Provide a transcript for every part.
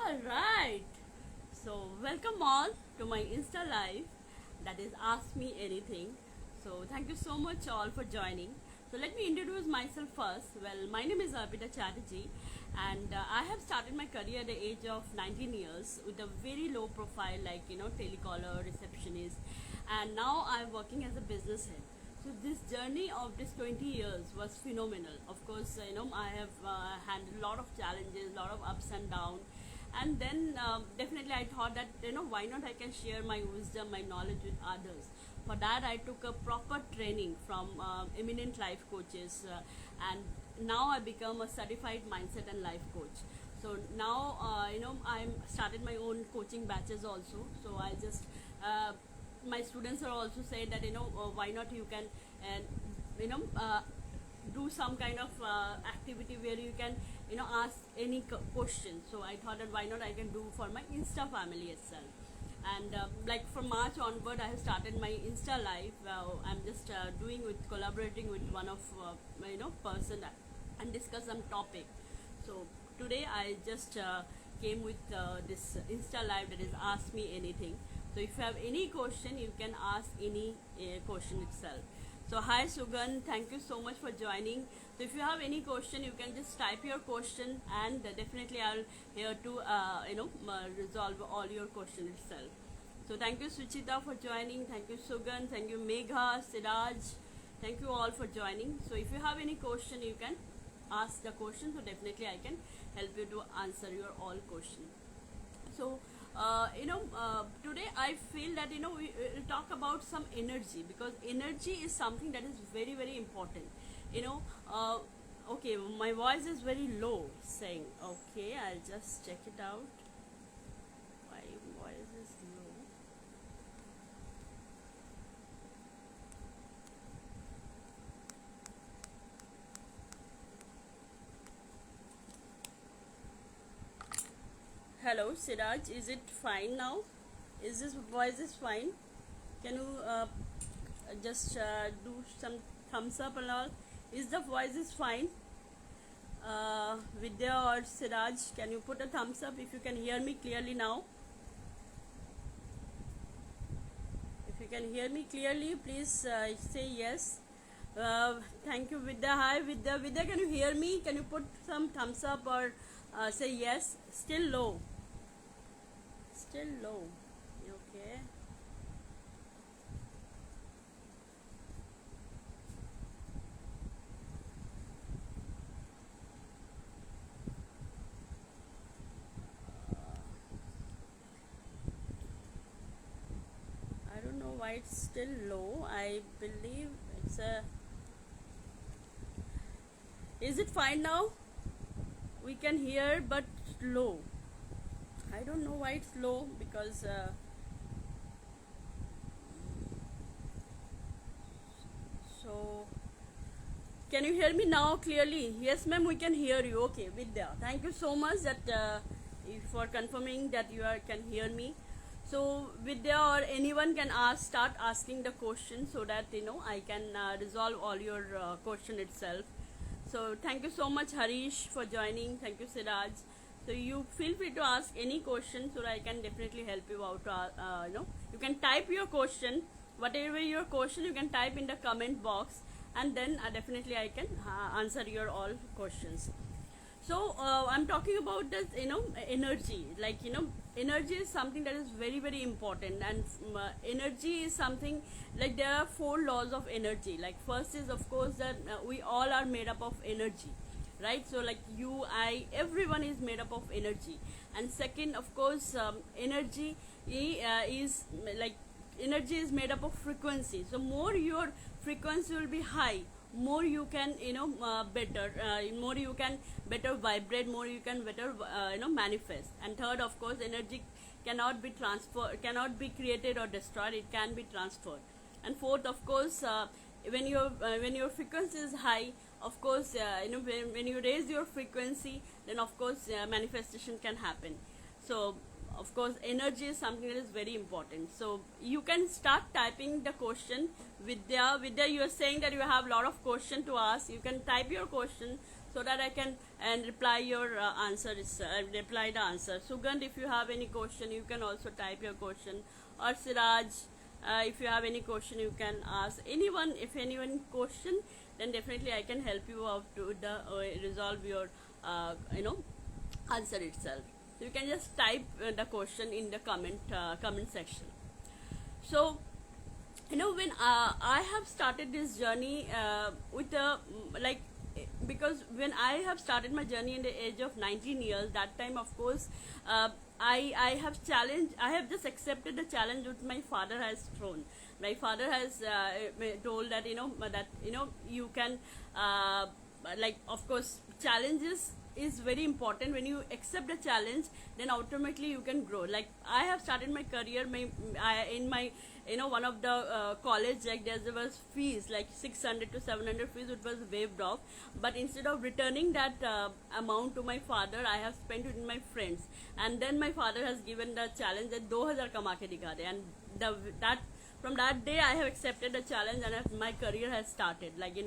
Alright, so welcome all to my Insta live, that is Ask Me Anything. So thank you so much all for joining. So let me introduce myself first. Well, my name is Arpita Chatterjee, and I have started my career at the age of 19 years with a very low profile, like telecaller, receptionist, and now I'm working as a business head. So this journey of this 20 years was phenomenal. Of course, I have handled a lot of challenges, a lot of ups and downs, and then definitely I thought that why not I can share my wisdom, my knowledge with others. For that, I took a proper training from eminent life coaches, and now I become a certified mindset and life coach. So now I'm started my own coaching batches also. So I just my students are also saying that why not you can and you know do some kind of activity where you can ask any question. So I thought that why not I can do for my Insta family itself. And like from March onward, I have started my Insta live. I'm just doing with collaborating with one of person and discuss some topic. So today I just came with this Insta live, that is Ask Me Anything. So if you have any question, you can ask any question itself. So hi Sugan, thank you so much for joining. So if you have any question, you can just type your question, and definitely I'll here to resolve all your question itself. So thank you Suchita for joining. Thank you Sugan. Thank you Megha, Siraj. Thank you all for joining. So if you have any question, you can ask the question. So definitely I can help you to answer your all question. So today I feel that we will talk about some energy, because energy is something that is very very important. Okay, my voice is very low saying, okay, I'll just check it out. My voice is low. Hello Siraj, is it fine now? Is this voice is fine? Can you just do some thumbs up and all? Is the voice is fine? Vidya or Siraj, can you put a thumbs up if you can hear me clearly now? If you can hear me clearly, please say yes. Thank you Vidya. Hi Vidya. Vidya, can you hear me? Can you put some thumbs up or say yes? Still low. Still low. Okay. I don't know why it's still low. I believe it's a. Is it fine now? We can hear but low. I don't know why it's low, because so can you hear me now clearly? Yes ma'am, we can hear you. Okay Vidya, thank you so much that for confirming that you can hear me. So Vidya or anyone can start asking the question, so that I can resolve all your question itself. So thank you so much Harish for joining. Thank you Siraj. So you feel free to ask any question, so that I can definitely help you out. You can type your question, whatever your question, you can type in the comment box, and then definitely I can answer your all questions. So I'm talking about this energy. Like energy is something that is very very important, and energy is something like there are 4 laws of energy. Like first is of course that we all are made up of energy, right? So like you, I, everyone is made up of energy. And second, of course, energy is like energy is made up of frequency. So more your frequency will be high, more you can better more you can better vibrate, more you can better manifest. And third, of course, energy cannot be transferred, cannot be created or destroyed, it can be transferred. And fourth, of course, when your frequency is high, of course when you raise your frequency, then of course manifestation can happen. So of course energy is something that is very important. So you can start typing the question. Vidya, you are saying that you have a lot of question to ask. You can type your question, so that I can and reply your answers, reply the answer. Sugandh, if you have any question, you can also type your question. Or Siraj, if you have any question, you can ask anyone. If anyone question, then definitely I can help you out to resolve your answer itself. So you can just type the question in the comment section. So when I have started this journey with a like because when I have started my journey in the age of 19 years, that time of course I have challenged, I have just accepted the challenge which my father has thrown. My father has told that you can like, of course, challenges is very important. When you accept a challenge, then automatically you can grow. Like I have started my career in my one of the college, like there was fees like 600 to 700 fees, it was waived off, but instead of returning that amount to my father, I have spent it with my friends. And then my father has given the challenge that 2000 kama ke dikha de, and that from that day I have accepted the challenge, and my career has started. Like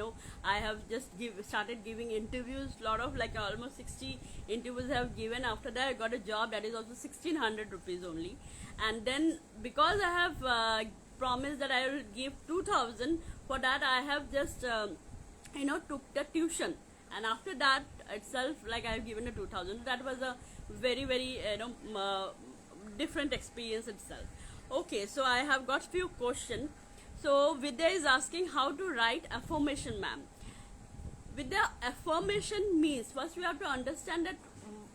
I have just started giving interviews, lot of like almost 60 interviews I have given. After that I got a job that is also 1600 rupees only. And then because I have promised that I will give 2000, for that I have just took the tuition, and after that itself, like I have given a 2000. That was a very very different experience itself. Okay, so I have got few questions. So Vidya is asking how to write affirmation, ma'am. Vidya, affirmation means first we have to understand that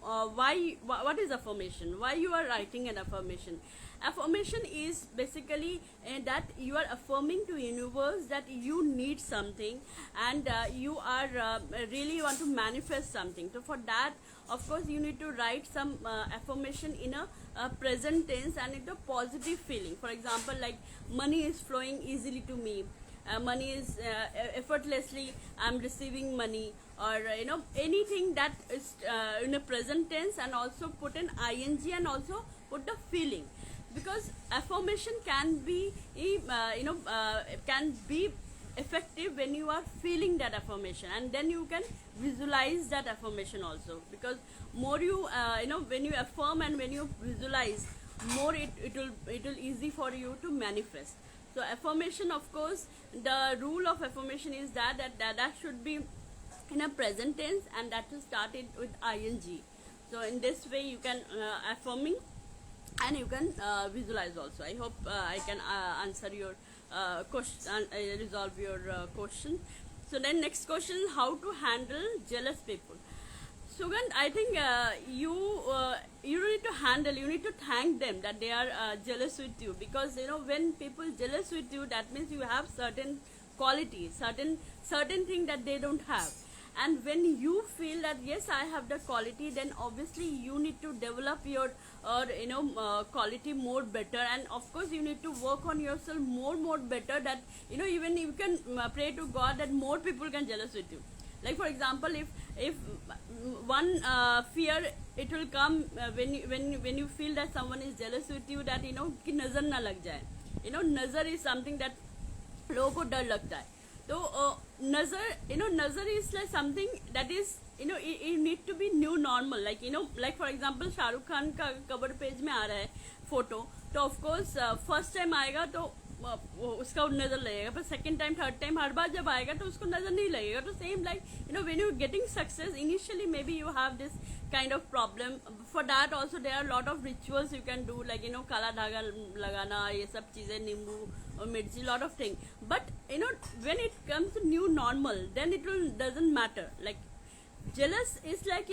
what is affirmation, why you are writing an affirmation. Affirmation is basically that you are affirming to universe that you need something, and you are really want to manifest something. So for that, of course, you need to write some affirmation in a present tense and in a positive feeling. For example, like money is flowing easily to me, money is effortlessly I'm receiving money, or anything that is in a present tense, and also put an ing and also put the feeling. Because affirmation can be can be effective when you are feeling that affirmation, and then you can visualize that affirmation also. Because more you when you affirm and when you visualize, more it will easy for you to manifest. So affirmation, of course, the rule of affirmation is that should be in a present tense, and that will start it with ing. So in this way you can affirming, and you can visualize also. I hope I can answer your question, resolve your question. So then next question is how to handle jealous people. Sugandh, I think you need to handle, you need to thank them that they are jealous with you. Because when people jealous with you, that means you have certain qualities, certain thing that they don't have. And when you feel that yes, I have the quality, then obviously you need to develop your quality more better. And of course you need to work on yourself more better, that even you can pray to God that more people can jealous with you. Like for example, if one fear, it will come when you feel that someone is jealous with you, that कि नजर ना लग जाए. नजर is something that लोगों को डर लगता है. So nazar is like something that is it need to be new normal. Like like for example Shahrukh Khan का cover page में आ रहा है photo, तो of course first time आएगा तो उसका नजर लगेगा, पर second time third time हर बार जब आएगा तो उसको नजर नहीं लगेगा. तो same like when you getting success initially, maybe you have this kind of problem. For that also there are a lot of rituals you can do, like काला धागा लगाना, ये सब चीजें, नींबू or mirchi, lot of things. But when it comes to new normal, then it will doesn't matter. Like jealous is like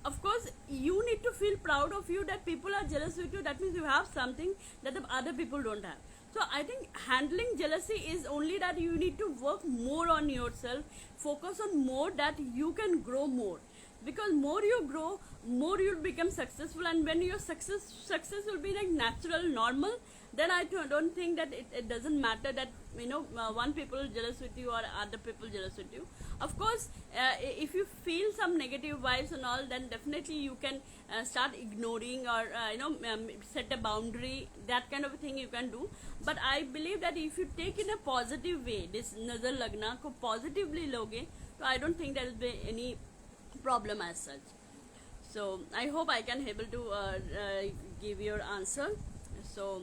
of course you need to feel proud of you that people are jealous with you. That means you have something that the other people don't have. So I think handling jealousy is only that you need to work more on yourself, focus on more, that you can grow more. Because more you grow, more you'll become successful. And when your success will be like natural, normal, then I don't think that it doesn't matter that one people jealous with you or other people jealous with you. Of course if you feel some negative vibes and all, then definitely you can start ignoring, or set a boundary. That kind of thing you can do. But I believe that if you take in a positive way, this nazar lagna ko positively loge, so I don't think there will be any problem as such. So I hope I can able to give your answer. So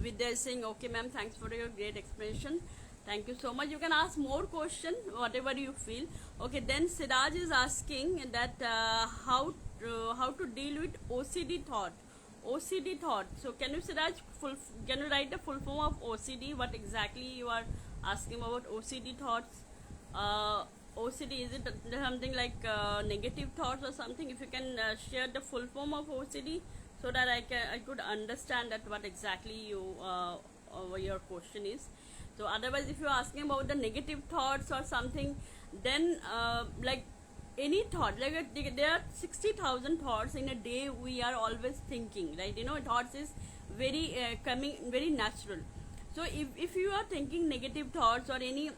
Vidya is saying, okay ma'am, thanks for your great explanation. Thank you so much. You can ask more question, whatever you feel. Okay, then Siraj is asking that how to deal with OCD thought. OCD thought. So can you, Siraj, can you write the full form of OCD? What exactly you are asking about OCD thoughts? OCD, is it something like negative thoughts or something? If you can share the full form of OCD, so that I could understand that what exactly your question is. So otherwise, if you are asking about the negative thoughts or something, then like any thought, like there are 60,000 thoughts in a day we are always thinking, right? You know, thoughts is very coming very natural. So if you are thinking negative thoughts or any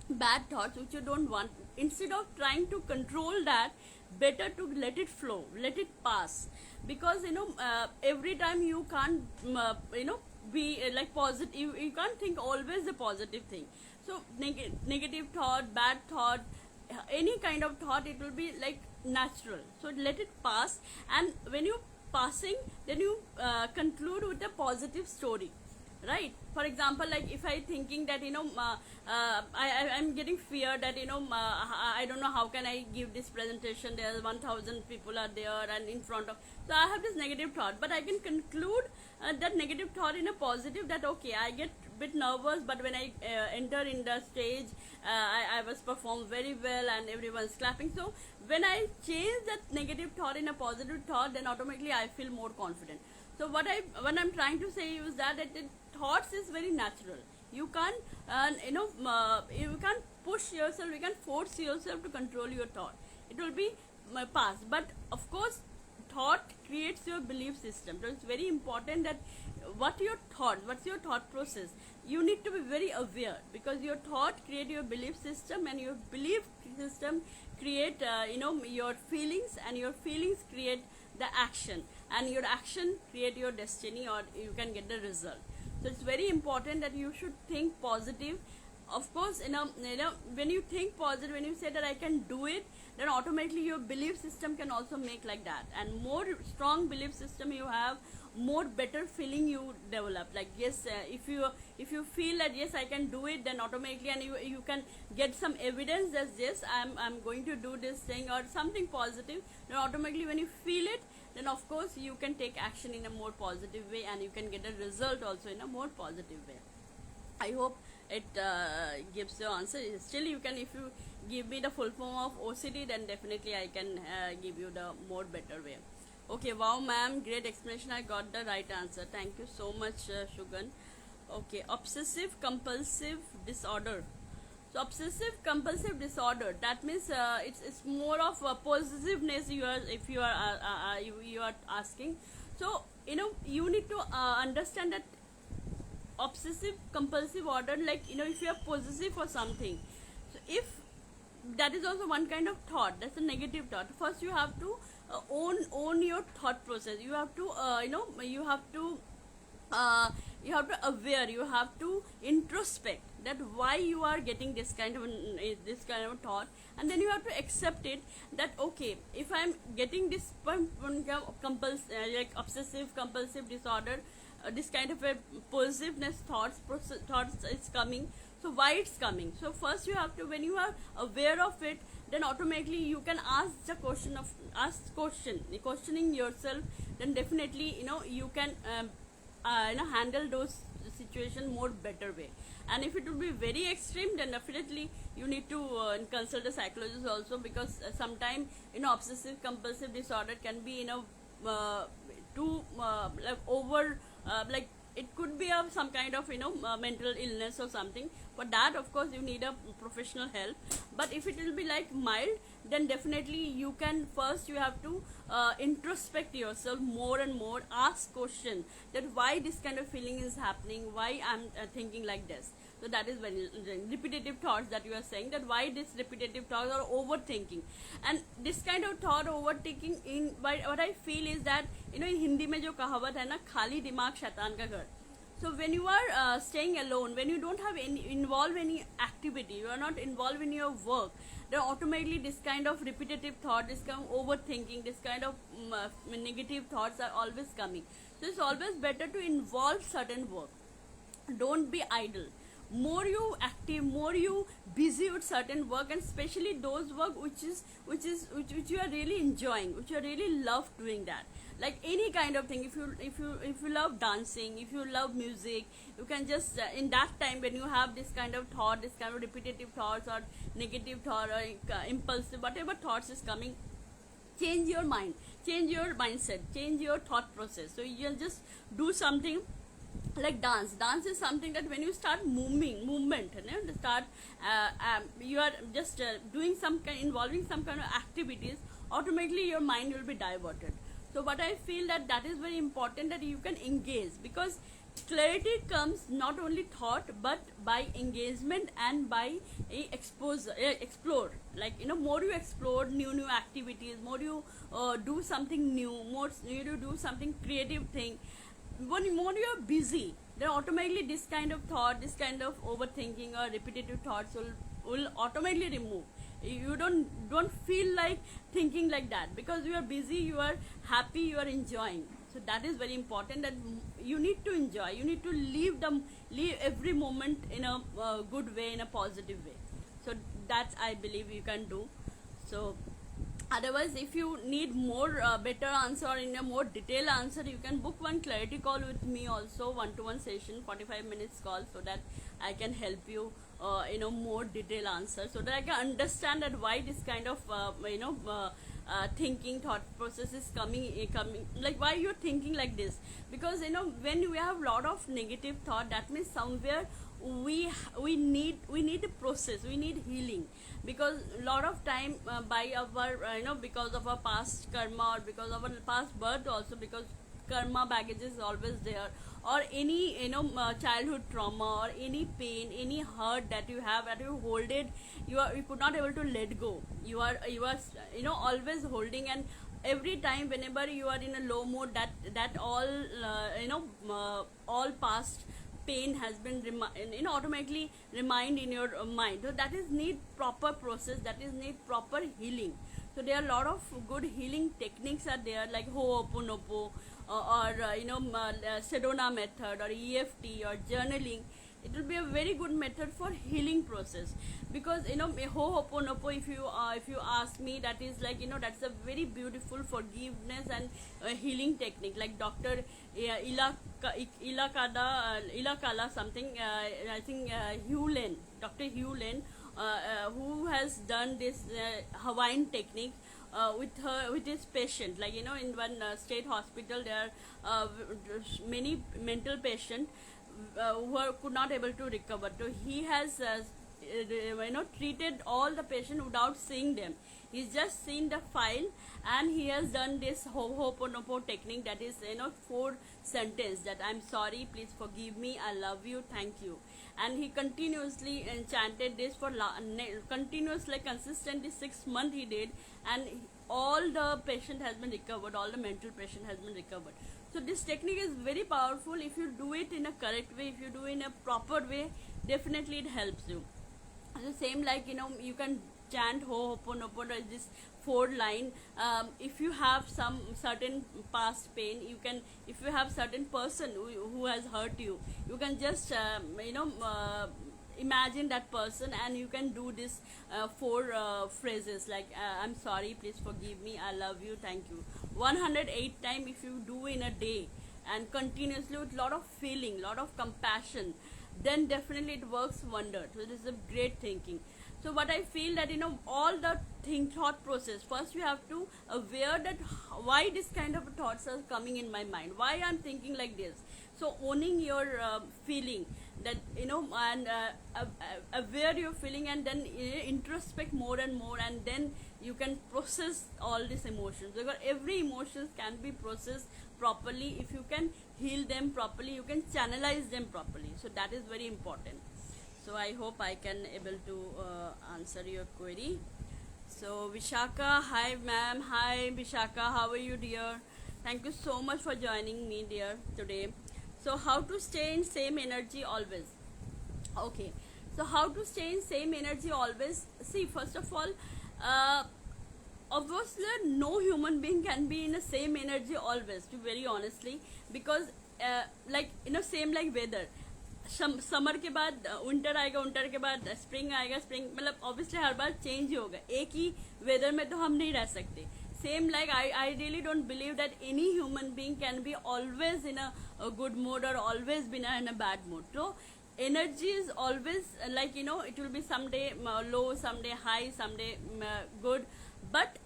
bad thoughts which you don't want, instead of trying to control that, better to let it flow, let it pass. Because every time you can't be like positive, you can't think always the positive thing. So negative thought, bad thought, any kind of thought, it will be like natural. So let it pass, and when you passing, then you conclude with a positive story, right? For example, like if I thinking that I'm getting fear that I don't know how can I give this presentation, there are 1000 people are there and in front of, so I have this negative thought, but I can conclude that negative thought in a positive, that okay, I get bit nervous, but when I enter in the stage, I was performed very well and everyone's clapping. So when I change that negative thought in a positive thought, then automatically I feel more confident. So what I'm trying to say is that thoughts is very natural. You can't you can't push yourself, you can force yourself to control your thought. It will be past, but of course thought creates your belief system. So it's very important that what's your thought process, you need to be very aware, because your thought create your belief system, and your belief system create your feelings, and your feelings create the action, and your action create your destiny, or you can get the result. So it's very important that you should think positive. Of course, when you think positive, when you say that I can do it, then automatically your belief system can also make like that. And more strong belief system you have, more better feeling you develop. Like yes, if you feel that yes I can do it, then automatically, and you can get some evidence that yes I'm going to do this thing or something positive, then automatically when you feel it, then of course you can take action in a more positive way, and you can get a result also in a more positive way. I hope it gives the answer. Still, you can, if you give me the full form of OCD, then definitely I can give you the more better way. Okay, wow ma'am, great explanation, I got the right answer. Thank you so much, Shugan. Okay, obsessive compulsive disorder. So obsessive compulsive disorder, that means it's more of a possessiveness you are asking. So you need to understand that obsessive compulsive order, like if you are possessive for something, so if that is also one kind of thought, that's a negative thought. First you have to own your thought process. You have to you have to aware, you have to introspect that why you are getting this kind of thought, and then you have to accept it, that okay, if I'm getting this like obsessive compulsive disorder, this kind of a possessiveness thoughts is coming, so why it's coming. So first you have to, when you are aware of it, then automatically you can ask the questioning yourself, then definitely you can handle those situation more better way. And if it will be very extreme, then definitely you need to consult a psychologist also, because sometimes obsessive compulsive disorder can be too like over like it could be of some kind of mental illness or something. For that, of course, you need a professional help. But if it will be like mild, then definitely you can, first you have to introspect yourself more and more, ask questions that why this kind of feeling is happening, why I'm thinking like this. So that is when repetitive thoughts that you are saying, that why this repetitive thoughts or overthinking. And this kind of thought overthinking, in what I feel is that in Hindi में जो कहावत है ना, खाली दिमाग शैतान का घर. So when you are staying alone, when you don't have involve any activity, you are not involved in your work, then automatically this kind of repetitive thought, this kind of overthinking, this kind of negative thoughts are always coming. So it's always better to involve certain work. Don't be idle. More you active, more you busy with certain work, and especially those work which you are really enjoying, which you really love doing that. Like any kind of thing, if you love dancing, if you love music, you can just in that time when you have this kind of thought, this kind of repetitive thoughts or negative thought or impulsive, whatever thoughts is coming, change your mind, change your mindset, change your thought process. So you'll just do something like dance is something that when you start movement, you know, start you are just doing some kind, involving some kind of activities, automatically your mind will be diverted. So what I feel that is very important, that you can engage, because clarity comes not only thought but by engagement and by explore. Like, you know, more you explore new activities, more you do something new, more you do something creative thing, when more you are busy, then automatically this kind of thought, this kind of overthinking or repetitive thoughts will automatically remove. You don't feel like thinking like that, because you are busy, you are happy, you are enjoying. So that is very important, that you need to enjoy, you need to live every moment in a good way, in a positive way. So that's, I believe, you can do. So otherwise, if you need more better answer or in a more detailed answer, you can book one clarity call with me also, one-to-one session, 45 minutes call, so that I can help you more detailed answer, so that I can understand that why this kind of thinking thought process is coming, like why you're thinking like this. Because when we have lot of negative thought, that means somewhere we need a process, we need healing. Because a lot of time by our because of our past karma, or because of our past birth also, because karma baggage is always there, or any childhood trauma, or any pain, any hurt that you have, that you hold it, you could not able to let go, you are always holding. And every time whenever you are in a low mood, that all past pain has been automatically remind in your mind. So that is need proper process, that is need proper healing. So there are a lot of good healing techniques are there, like Ho'oponopo, or Sedona method, or EFT, or journaling. It will be a very good method for healing process. Because Ho'oponopo, if you ask me, that is like that's a very beautiful forgiveness and healing technique. Like Dr. Ilakala something, I think Hugh Lane, Dr. Hugh Lane, who has done this Hawaiian technique with his patient. Like in one state hospital, there are many mental patients who could not able to recover. So he has treated all the patients without seeing them. He's just seen the file, and he has done this Ho'oponopo technique, that is 4 sentences, that I'm sorry, please forgive me, I love you, thank you. And he continuously chanted this for continuously, consistently 6 months he did, and all the patient has been recovered, all the mental patient has been recovered. So this technique is very powerful. If you do it in a correct way, if you do it in a proper way, definitely it helps you. The same like you can chant Ho'oponopo, this 4 line. If you have some certain past pain, you can, if you have certain person who has hurt you, you can just imagine that person, and you can do this 4 phrases, like I'm sorry, please forgive me, I love you, thank you, 108 times. If you do in a day and continuously with lot of feeling, lot of compassion, then definitely it works wonder. So this is a great thinking. So what I feel that all the thought process, first you have to aware that why this kind of thoughts are coming in my mind, why I'm thinking like this. So owning your feeling, that and aware your feeling, and then introspect more and more, and then you can process all these emotions, because every emotions can be processed properly. If you can heal them properly, you can channelize them properly. So that is very important. So I hope I can able to answer your query. So Vishaka, hi ma'am, hi Vishaka, how are you dear? Thank you so much for joining me dear today. So how to stay in same energy always? Okay, So how to stay in same energy always? See, first of all, uh, obviously no human being can be in the same energy always, to very honestly, because like same like weather. Summer के बाद winter आएगा, winter के बाद spring आएगा, spring मतलब obviously हर बार change ही होगा, एक ही weather में तो हम नहीं रह सकते. Same like I really don't believe that any human being can be always in a good mood or always be in a bad mood. So energy is always like it will be someday low, someday high, someday good, but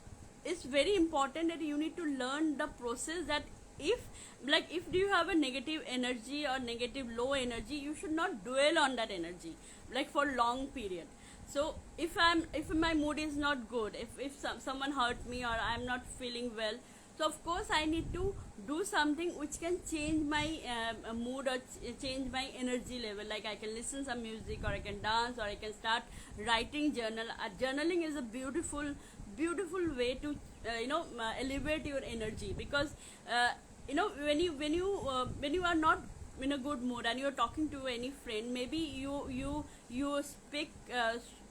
it's very important that you need to learn the process that if you have a negative energy or negative low energy, you should not dwell on that energy like for long period. So if my mood is not good, if someone hurt me or I'm not feeling well, so of course I need to do something which can change my mood or change my energy level. Like I can listen some music, or I can dance, or I can start writing journal. Journaling is a beautiful way to elevate your energy, because when you are not in a good mood and you're talking to any friend, maybe you speak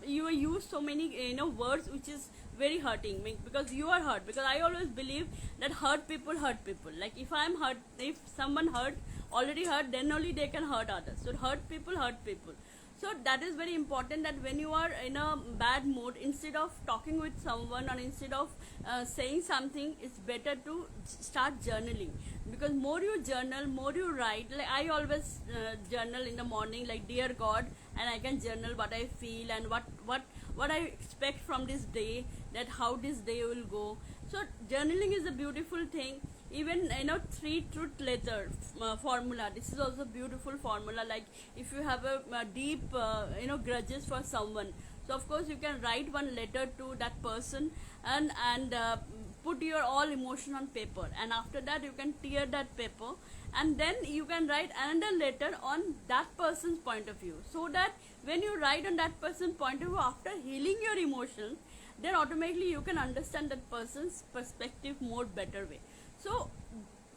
you use so many words which is very hurting me, because you are hurt. Because I always believe that hurt people. Like if I'm hurt, if someone already hurt, then only they can hurt others. So hurt people. So that is very important, that when you are in a bad mood, instead of talking with someone or instead of saying something, it's better to start journaling. Because more you journal, more you write. Like I always journal in the morning, like dear God, and I can journal what I feel and what I expect from this day, that how this day will go. So journaling is a beautiful thing. Even 3 truth letter formula, this is also a beautiful formula. Like if you have a deep grudges for someone, so of course you can write one letter to that person and put your all emotion on paper, and after that you can tear that paper, and then you can write another letter on that person's point of view, so that when you write on that person's point of view, after healing your emotions, then automatically you can understand that person's perspective more better way. So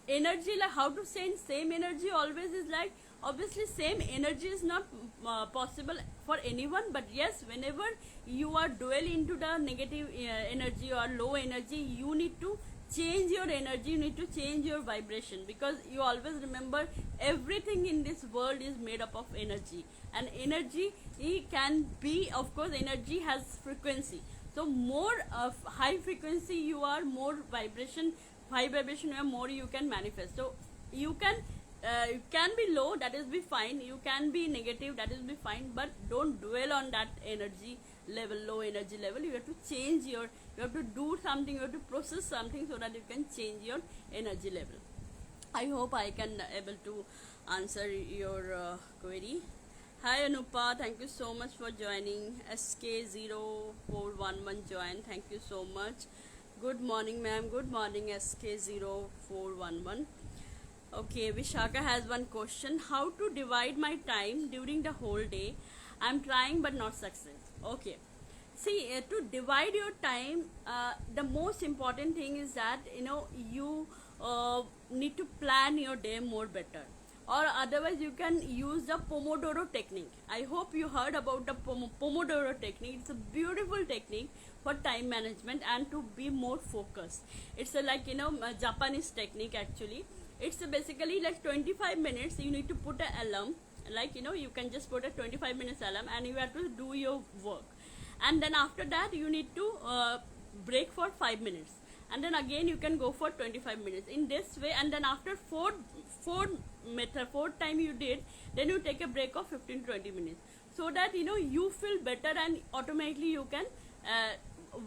energy, like how to stay in same energy always, is like obviously same energy is not possible for anyone, but yes, whenever you are dwell into the negative energy or low energy, you need to change your energy, you need to change your vibration. Because you always remember, everything in this world is made up of energy, and energy can be, of course energy has frequency. So more high frequency you are, more high vibration, more you can manifest. So you can be low, that is be fine. You can be negative, that is be fine. But don't dwell on that energy level, low energy level. You have to change you have to do something, you have to process something, so that you can change your energy level. I hope I can able to answer your query. Hi Anupa, thank you so much for joining. SK0411 join, thank you so much. Good morning ma'am, good morning SK0411. Okay, Vishaka has one question. How to divide my time during the whole day? I'm trying but not success. Okay, see, to divide your time, the most important thing is that you need to plan your day more better, or otherwise you can use the Pomodoro technique. I hope you heard about the Pomodoro technique. It's a beautiful technique for time management and to be more focused. It's a Japanese technique actually. It's basically like 25 minutes you need to put an alarm, like you can just put a 25 minutes alarm, and you have to do your work, and then after that you need to break for 5 minutes, and then again you can go for 25 minutes in this way. And then after fourth time you did, then you take a break of 15-20 minutes, so that you feel better, and automatically you can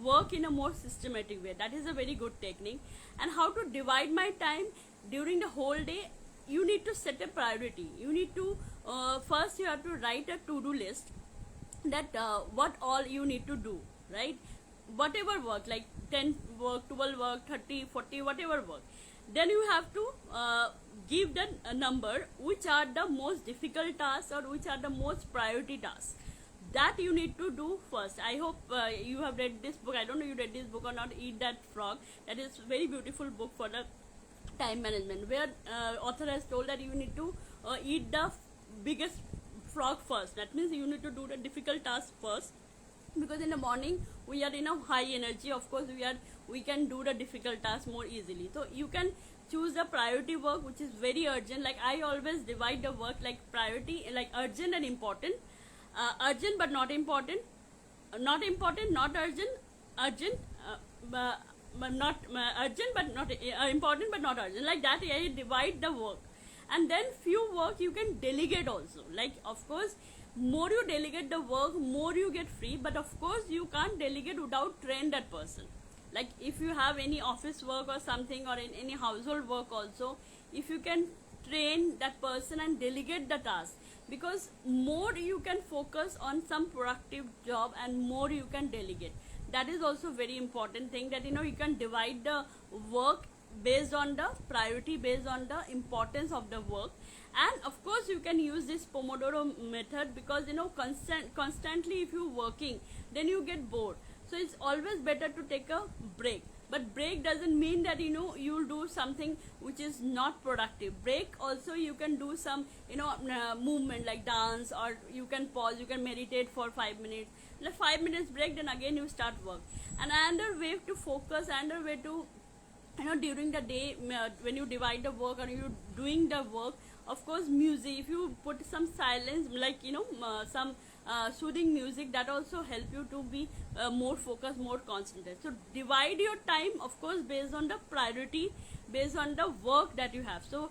work in a more systematic way. That is a very good technique. And how to divide my time during the whole day? You need to set a priority. You need to first you have to write a to-do list, that what all you need to do, right? Whatever work, like 10 work, 12 work, 30, 40, whatever work. Then you have to give the number which are the most difficult tasks, or which are the most priority tasks, that you need to do first. I hope you have read this book. I don't know you read this book or not, Eat That Frog. That is very beautiful book for the time management, where author has told that you need to eat the biggest frog first. That means you need to do the difficult task first, because in the morning we are in a high energy. Of course we can do the difficult task more easily. So you can choose the priority work which is very urgent. Like I always divide the work like priority, like urgent and important, urgent but not important, not important, not urgent, urgent, but not urgent but not important but not urgent. Like that I divide the work. And then few work you can delegate also. Like of course more you delegate the work, more you get free, but of course you can't delegate without train that person. Like if you have any office work or something, or in any household work also, if you can train that person and delegate the task, because more you can focus on some productive job and more you can delegate. That is also very important thing, that you can divide the work based on the priority, based on the importance of the work. And of course you can use this Pomodoro method, because constantly if you working, then you get bored. So it's always better to take a break. But break doesn't mean that you'll do something which is not productive. Break also you can do some movement like dance, or you can pause, you can meditate for 5 minutes. Like 5 minutes break, then again you start work. And another way to focus, another way to during the day, when you divide the work or you doing the work, of course music, if you put some silence, like some soothing music, that also help you to be more focused, more concentrated. So divide your time, of course, based on the priority, based on the work that you have. So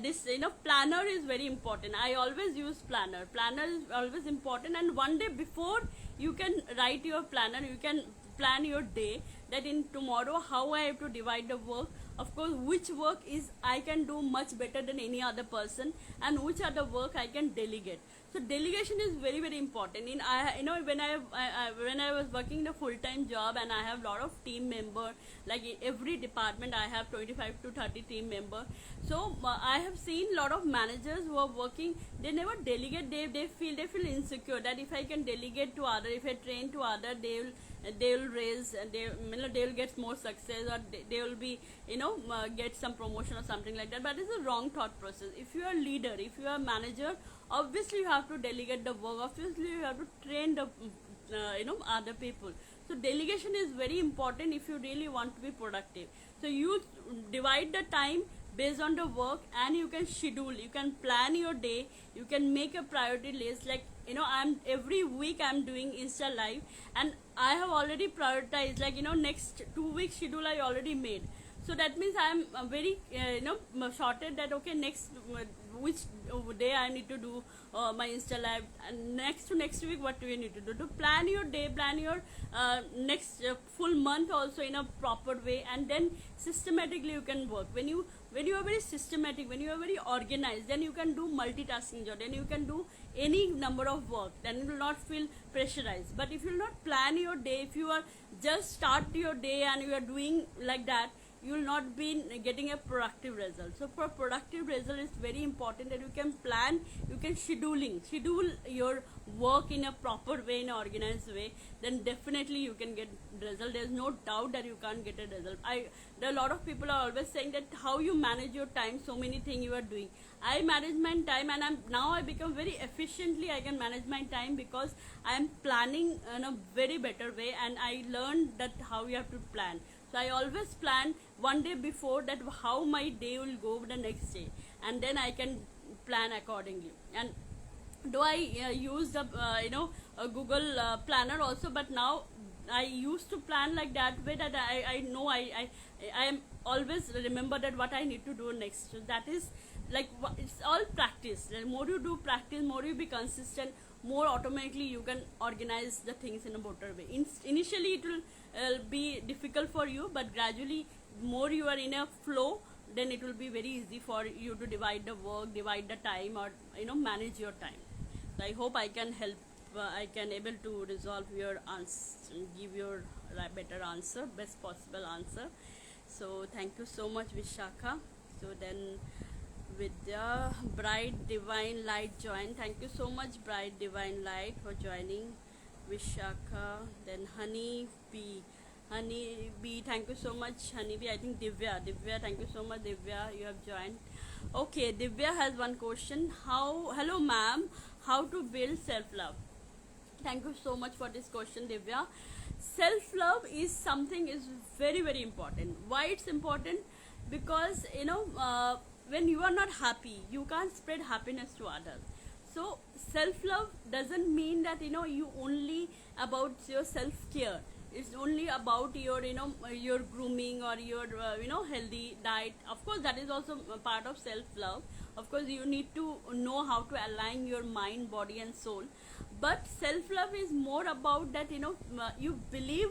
this planner is very important. I always use planner. Planner is always important. And one day before you can write your planner, you can plan your day, that in tomorrow how I have to divide the work. Of course which work is I can do much better than any other person, and which other work I can delegate. So delegation is very, very important. In when I was working the full-time job, and I have lot of team member, like in every department I have 25 to 30 team member. So I have seen lot of managers who are working, they never delegate. They feel insecure that if I can delegate to other, if I train to other, they will raise, they will get more success, or they will be get some promotion or something like that. But it's a wrong thought process. If you are a leader, if you are a manager, obviously you have to delegate the work, obviously you have to train the other people. So delegation is very important if you really want to be productive. So you divide the time based on the work, and you can schedule, you can plan your day, you can make a priority list. Like every week I'm doing Insta live, and I have already prioritized, like next 2 weeks schedule I already made. So that means I'm very sorted that okay, next which day I need to do my Insta live, and next week what do you need to do to plan your day, plan your next full month also in a proper way. And then systematically you can work. When you are very systematic, when you are very organized, then you can do multitasking job, then you can do any number of work, then you will not feel pressurized. But if you will not plan your day, if you are just start your day and you are doing like that, you will not be getting a productive result. So for productive result, it's very important that you can plan, you can schedule your work in a proper way, in an organized way. Then definitely you can get result. There's no doubt that you can't get a result. There are a lot of people are always saying that how you manage your time, so many things you are doing. I manage my time, and I become very efficiently. I can manage my time because I am planning in a very better way, and I learned that how you have to plan. So I always plan one day before, that how my day will go the next day, and then I can plan accordingly. And though I use the Google planner also, but now I used to plan like that way, that I know I am always remember that what I need to do next. So that is like, it's all practice. The more you do practice, more you be consistent, more automatically you can organize the things in a better way. Initially it will be difficult for you, but gradually more you are in a flow, then it will be very easy for you to divide the work, divide the time, or manage your time. So I hope I can help, I can able to resolve your answer, give your better answer, best possible answer. So thank you so much, Vishakha. So then Vidya, Bright Divine Light joined. Thank you so much, Bright Divine Light, for joining. Vishakha, then Honey P. Honey B, thank you so much. Honey B, I think Divya, thank you so much. Divya, you have joined. Okay, Divya has one question. Hello, ma'am. How to build self love? Thank you so much for this question, Divya. Self love is something is very very important. Why it's important? Because when you are not happy, you can't spread happiness to others. So self love doesn't mean that you only about your self care. It's only about your your grooming or your healthy diet. Of course that is also a part of self love. Of course you need to know how to align your mind, body and soul. But self love is more about that you believe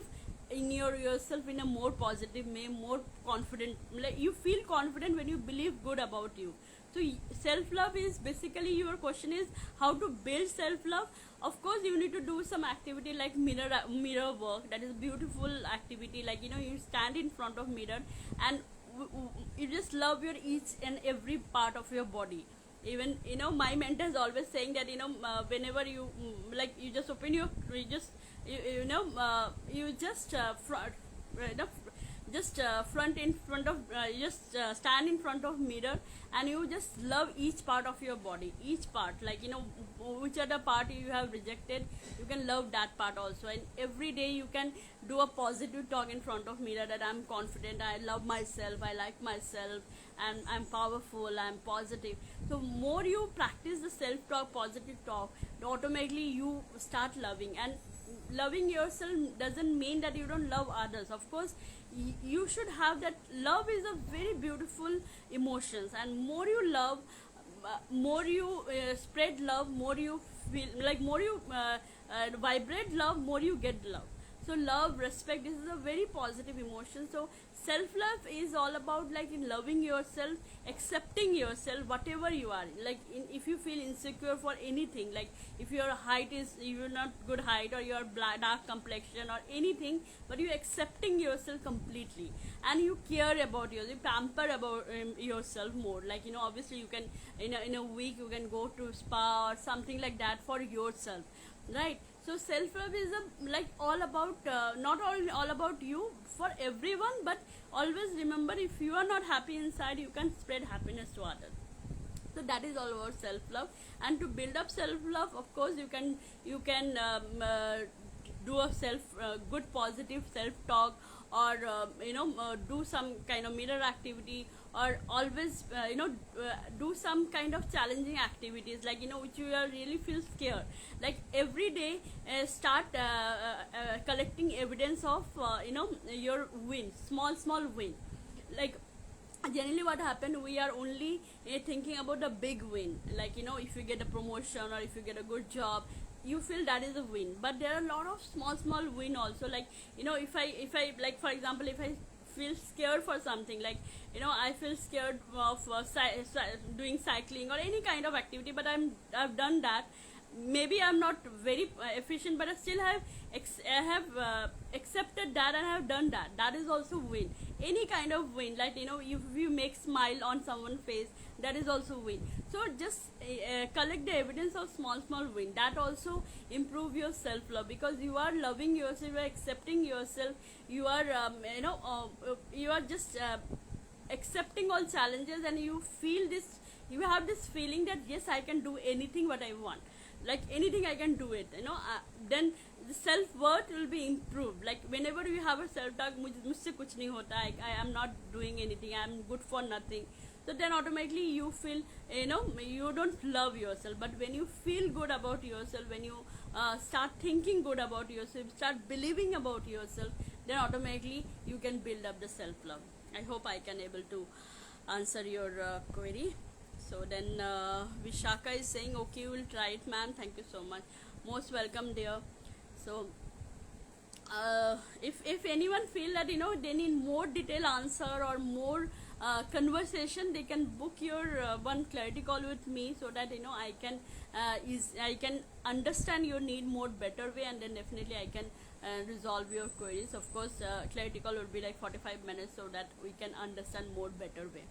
in yourself in a more positive way, more confident, like you feel confident when you believe good about you. So self love is basically, your question is how to build self love. Of course you need to do some activity like mirror work. That is beautiful activity, like you stand in front of mirror and you just love your each and every part of your body. Even my mentor is always saying that whenever you like you just open your you just front in front of just stand in front of mirror and you just love each part of your body, each part, like which other part you have rejected, you can love that part also. And every day you can do a positive talk in front of mirror that I'm confident, I love myself, I like myself, and I'm powerful, I'm positive. So more you practice the self talk, positive talk, automatically you start loving. And loving yourself doesn't mean that you don't love others. Of course you should have that. Love is a very beautiful emotions, and more you love, more you spread love, more you feel like, more you vibrate love, more you get love. So love, respect, this is a very positive emotion. So self love is all about like in loving yourself, accepting yourself whatever you are, like if you feel insecure for anything, like if your height is, you're not good height, or your dark complexion or anything, but you're accepting yourself completely and you care about yourself, you pamper about yourself more. Like obviously you can in a week you can go to spa or something like that for yourself, right? So self love is like all about not all about you, for everyone. But always remember, if you are not happy inside, you can spread happiness to others. So that is all about self love. And to build up self love, of course you can do a good positive self talk, or do some kind of mirror activity, or always do some kind of challenging activities, like which you are really feel scared. Like every day start collecting evidence of your win, small win. Like generally what happened, we are only thinking about the big win, like if you get a promotion or if you get a good job, you feel that is a win. But there are a lot of small win also, like if I like, for example, if I feel scared for something, like I feel scared of doing cycling or any kind of activity, but I've done that. Maybe I'm not very efficient, but I still have accepted that and I have done that. That is also win. Any kind of win, like if you make smile on someone's face, that is also win. So just collect the evidence of small win. That also improve your self love, because you are loving yourself, you are accepting yourself, you are you are just accepting all challenges, and you feel this, you have this feeling that yes, I can do anything what I want, like anything I can do it, then the self worth will be improved. Like whenever you have a self talk, मुझसे कुछ नहीं होता, I am not doing anything, I am good for nothing, so then automatically you feel you don't love yourself. But when you feel good about yourself, when you start thinking good about yourself, start believing about yourself, then automatically you can build up the self love. I hope I can able to answer your query. So then Vishaka is saying, okay, we'll try it, ma'am. Thank you so much. Most welcome, dear. So if anyone feel that they need more detailed answer or more conversation, they can book your one clarity call with me, so that I can understand your need more better way, and then definitely I can resolve your queries. Of course clarity call would be like 45 minutes, so that we can understand more better way.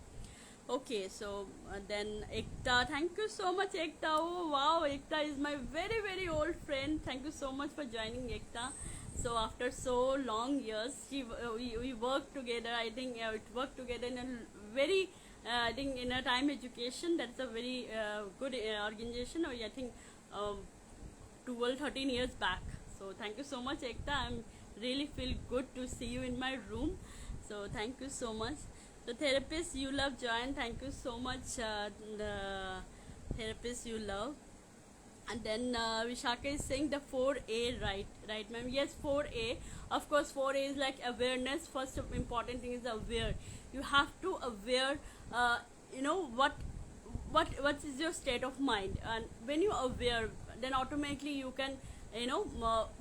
Okay, so then Ekta, thank you so much, Ekta. Oh wow, Ekta is my very old friend. Thank you so much for joining, Ekta. So after so long years, we worked together. I think it worked together in a very, I think in a time education. That's a very good organization. Or I think 12, 13 years back. So thank you so much, Ekta. I'm really feel good to see you in my room. So thank you so much. The therapist you love, Joanne. Thank you so much. The therapist you love. And then Vishaka is saying the 4A, right, ma'am. Yes, 4A. Of course, 4A is like awareness. First important thing is aware. You have to aware. You know what is your state of mind, and when you aware, then automatically you can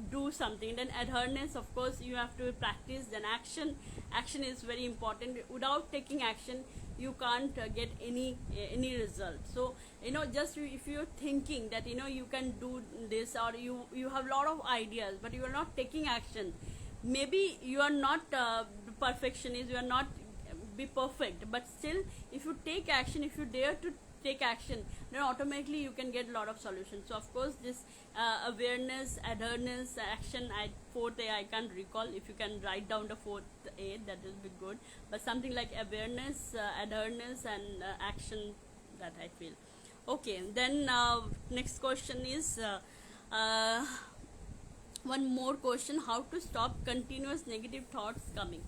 do something. Then adherence, of course, you have to practice. Then action is very important. Without taking action, you can't get any result. So just if you're thinking that you can do this, or you have a lot of ideas but you are not taking action, maybe you are not perfectionist, you are not be perfect, but still if you take action, if you dare to take action, then automatically you can get a lot of solutions. So of course this awareness, adherence, action, fourth A I can't recall. If you can write down the fourth A, that will be good. But something like awareness, adherence and action, that I feel. Okay, then next question is one more question: how to stop continuous negative thoughts coming?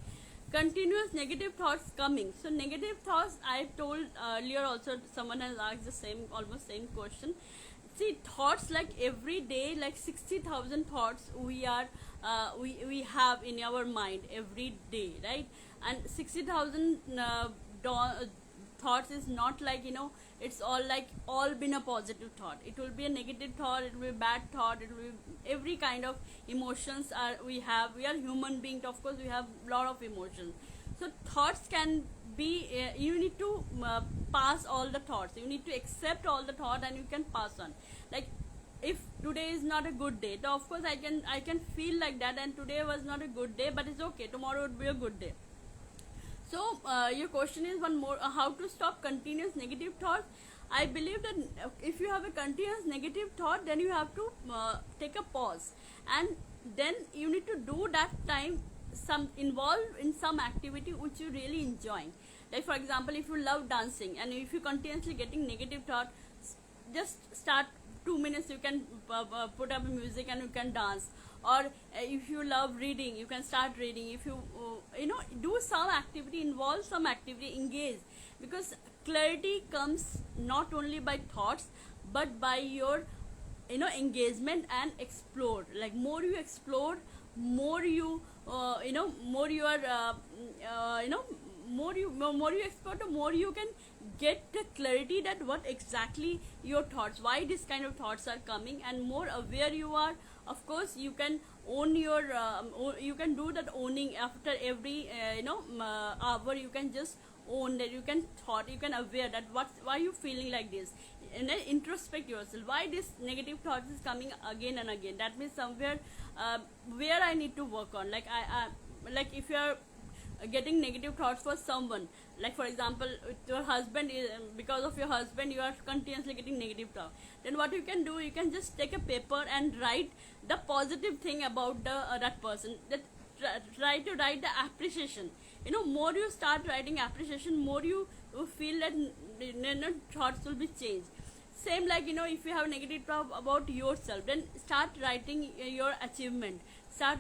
Continuous negative thoughts coming. So negative thoughts, I told earlier also, someone has asked the same, almost same question. See, thoughts, like every day, like 60,000 thoughts we have in our mind every day, right? And 60,000 thoughts is not like it's all been a positive thought. It will be a negative thought, it will be a bad thought, it will be every kind of emotions we have. We are human beings, of course we have a lot of emotions. So thoughts can be you need to pass all the thoughts, you need to accept all the thought and you can pass on. Like if today is not a good day, so of course I can feel like that, and today was not a good day, but it's okay, tomorrow would be a good day. So your question is one more, how to stop continuous negative thoughts. I believe that if you have a continuous negative thought, then you have to take a pause, and then you need to do that time involve in some activity which you really enjoying. Like for example, if you love dancing and if you continuously getting negative thought, just start 2 minutes, you can put up music and you can dance. Or if you love reading, you can start reading. If you do some activity, involve some activity, engage, because clarity comes not only by thoughts but by your engagement and explore. Like more you explore, more you more you are more you explore, the more you can get the clarity that what exactly your thoughts, why this kind of thoughts are coming, and more aware you are. Of course you can own your you can do that owning after every hour. You can just own that, you can thought, you can aware that why you feeling like this, and then introspect yourself, why this negative thoughts is coming again and again. That means somewhere where I need to work on. Like I like if you are getting negative thoughts for someone, like for example your husband is, because of your husband you are continuously getting negative thought, then what you can do, you can just take a paper and write the positive thing about that person. That try to write the appreciation. More you start writing appreciation, more you feel that thoughts will be changed. Same like if you have negative thought about yourself, then start writing your achievement, start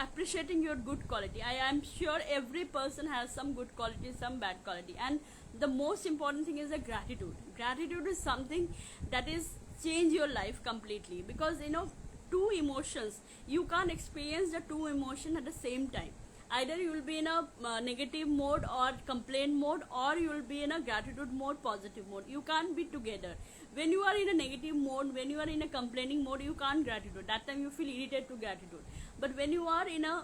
appreciating your good quality. I am sure every person has some good quality, some bad quality, and the most important thing is the gratitude is something that is change your life completely. Because two emotions, you can't experience the two emotions at the same time. Either you will be in a negative mode or complaint mode, or you will be in a gratitude mode, positive mode. You can't be together. When you are in a negative mode, when you are in a complaining mode, you can't gratitude. That time you feel irritated to gratitude. But when you are in a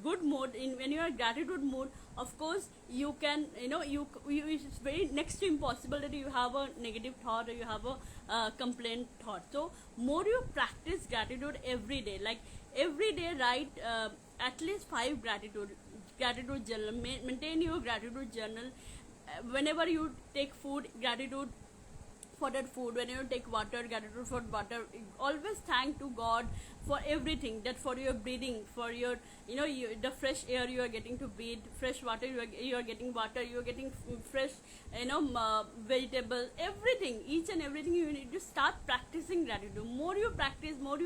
good mode, when you are gratitude mode, of course you can it's very next to impossible that you have a negative thought or you have a complaint thought. So more you practice gratitude every day, like every day write at least 5 gratitude journal. Maintain your gratitude journal. Whenever you take food, gratitude. for that food. When you take water, gratitude for water, always thank to God for everything, that for your breathing, for your the fresh air you are getting to breathe, fresh water you are getting water, you are getting fresh vegetable, everything, each and everything. You need to start practicing gratitude. More you practice, more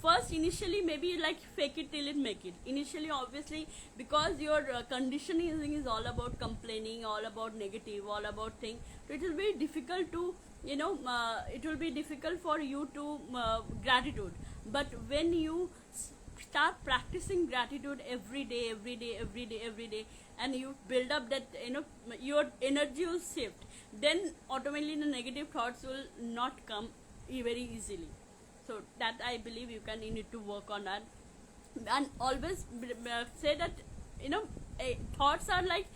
first initially maybe like fake it till it make it initially, obviously, because your conditioning is all about complaining, all about negative, all about thing. So it will be difficult to it will be difficult for you to gratitude. But when you start practicing gratitude every day, and you build up that, your energy will shift, then automatically the negative thoughts will not come very easily. So that I believe you need to work on that. And always say that thoughts are like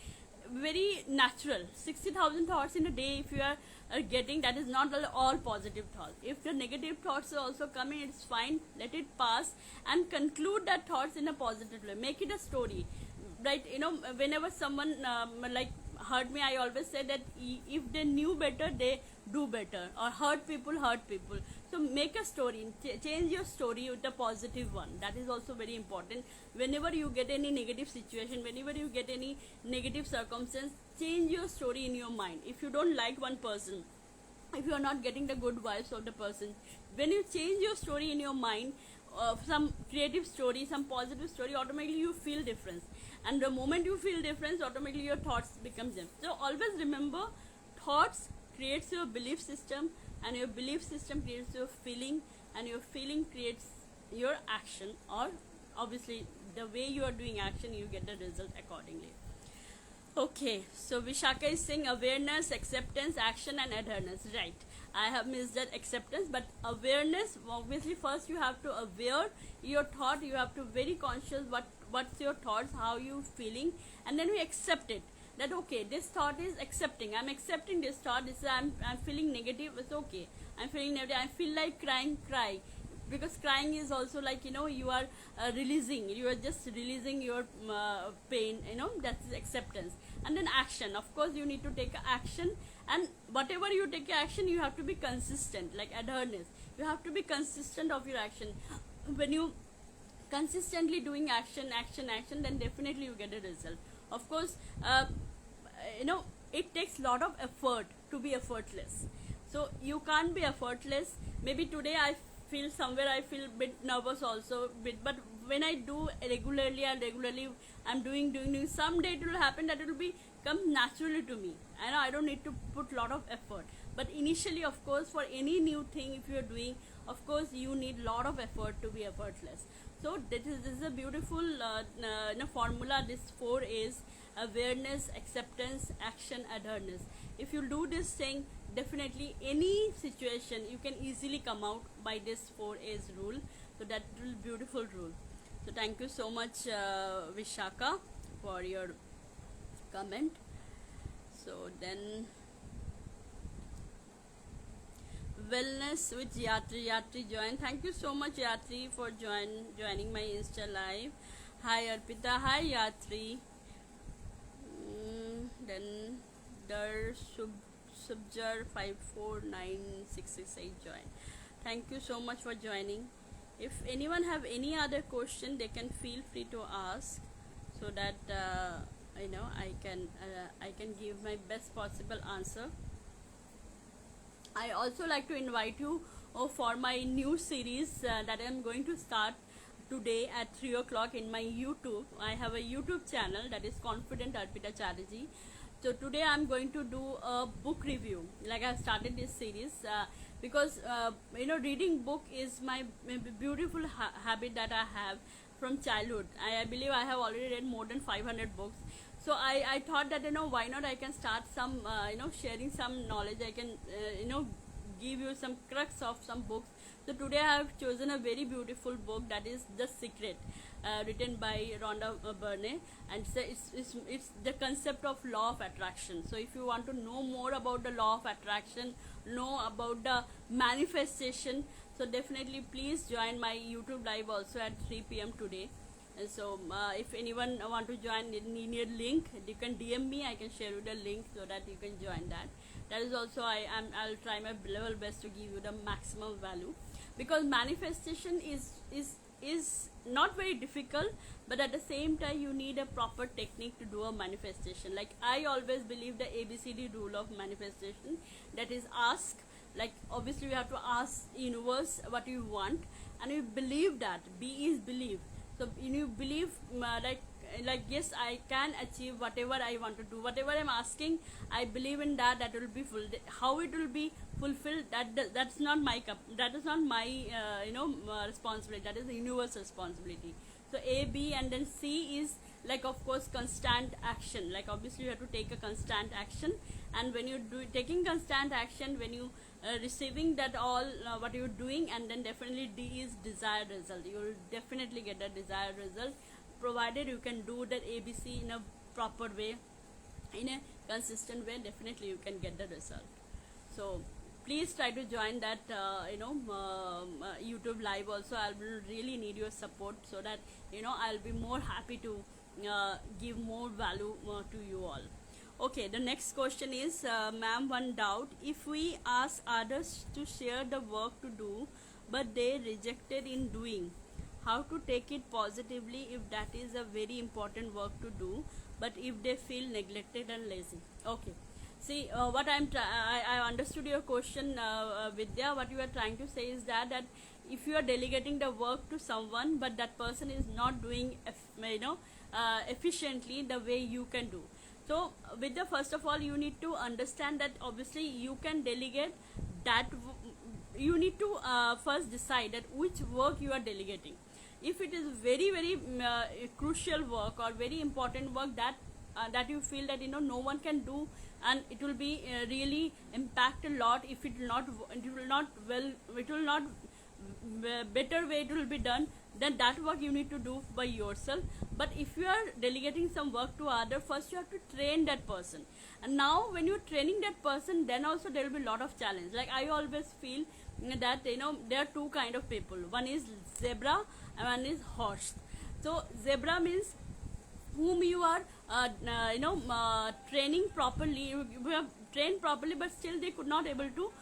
very natural. 60,000 thoughts in a day if you are getting, that is not all positive thoughts. If the negative thoughts are also coming, it's fine, let it pass, and conclude that thoughts in a positive way. Make it a story, right? Whenever someone like hurt me, I always say that if they knew better, they do better, or hurt people. So make a story, change your story with a positive one. That is also very important. Whenever you get any negative situation, whenever you get any negative circumstance, change your story in your mind. If you don't like one person, if you are not getting the good vibes of the person, when you change your story in your mind, some creative story, some positive story, automatically you feel difference. And the moment you feel difference, automatically your thoughts become them. So always remember, thoughts creates your belief system, and your belief system creates your feeling, and your feeling creates your action, or obviously the way you are doing action, you get the result accordingly. Okay, so Vishaka is saying awareness, acceptance, action and adherence. Right, I have missed that acceptance, but awareness, obviously first you have to aware your thought, you have to very conscious what's your thoughts, how you feeling, and then we accept it. That okay, this thought is accepting, I'm accepting this thought, this is I'm feeling negative, it's okay, I'm feeling negative, I feel like crying, cry, because crying is also like you are releasing, you are just releasing your pain, that's acceptance. And then action, of course you need to take action, and whatever you take action, you have to be consistent, like adherence, you have to be consistent of your action. When you consistently doing action, then definitely you get a result. Of course, it takes a lot of effort to be effortless. So you can't be effortless. Maybe today I feel a bit nervous also, but when I do regularly I'm doing, someday it will happen that it will come naturally to me. I don't need to put a lot of effort. But initially, of course, for any new thing if you are doing, of course you need a lot of effort to be effortless. So this is a beautiful formula. This 4 A's: awareness, acceptance, action, adherence. If you do this thing, definitely any situation you can easily come out by this 4 A's rule. So that will beautiful rule. So thank you so much, Vishaka, for your comment. So then, wellness with Yatri join. Thank you so much, Yatri, for joining my Insta live. Hi Arpita, hi Yatri. Then Dar Subjar 549668 join. Thank you so much for joining. If anyone have any other question, they can feel free to ask, so that I can give my best possible answer. I also like to invite you for my new series that I am going to start today at 3 o'clock in my YouTube. I have a YouTube channel that is Confident Arpita Chatterjee. So today I am going to do a book review. Like I have started this series because reading book is my beautiful habit that I have from childhood. I believe I have already read more than 500 books. So I thought that why not I can start some sharing some knowledge. I can give you some crux of some books. So today I have chosen a very beautiful book, that is The Secret, written by Rhonda Byrne, and it's the concept of law of attraction. So if you want to know more about the law of attraction, know about the manifestation, so definitely please join my YouTube live also at 3 p.m. today. And so if anyone want to join, need a link, you can DM me, I can share you the link so that you can join that. That is also I'll try my level best to give you the maximum value, because manifestation is not very difficult, but at the same time you need a proper technique to do a manifestation. Like I always believe the ABCD rule of manifestation, that is ask. Like obviously you have to ask universe what you want, and you believe that. B is believe. So you believe like yes, I can achieve whatever I want to do, whatever I'm asking. I believe in that, that will be full. How it will be fulfilled, that's not my that is not my responsibility. That is the universe responsibility. So A, B, and then C is like, of course, constant action. Like obviously you have to take a constant action, and when you do taking constant action, when you receiving that all what you're doing, and then definitely D is desired result. You will definitely get a desired result, provided you can do that ABC in a proper way, in a consistent way. Definitely you can get the result. So please try to join that YouTube live also. I will really need your support, so that I'll be more happy to give more value to you all. Okay, the next question is, ma'am, one doubt: if we ask others to share the work to do, but they rejected in doing, how to take it positively if that is a very important work to do, but if they feel neglected and lazy? Okay, see, what I understood your question, Vidya. What you are trying to say is that if you are delegating the work to someone, but that person is not doing efficiently the way you can do. So with the first of all, you need to understand that obviously you can delegate that. You need to first decide that which work you are delegating. If it is very crucial work or very important work that you feel that no one can do, and it will be really impact a lot if it will not better way it will be done, then that work you need to do by yourself. But if you are delegating some work to other, first you have to train that person, and now when you're training that person, then also there will be a lot of challenge. Like I always feel that there are two kind of people. One is zebra and one is horse. So zebra means whom you are training properly. You have trained properly, but still they could not able to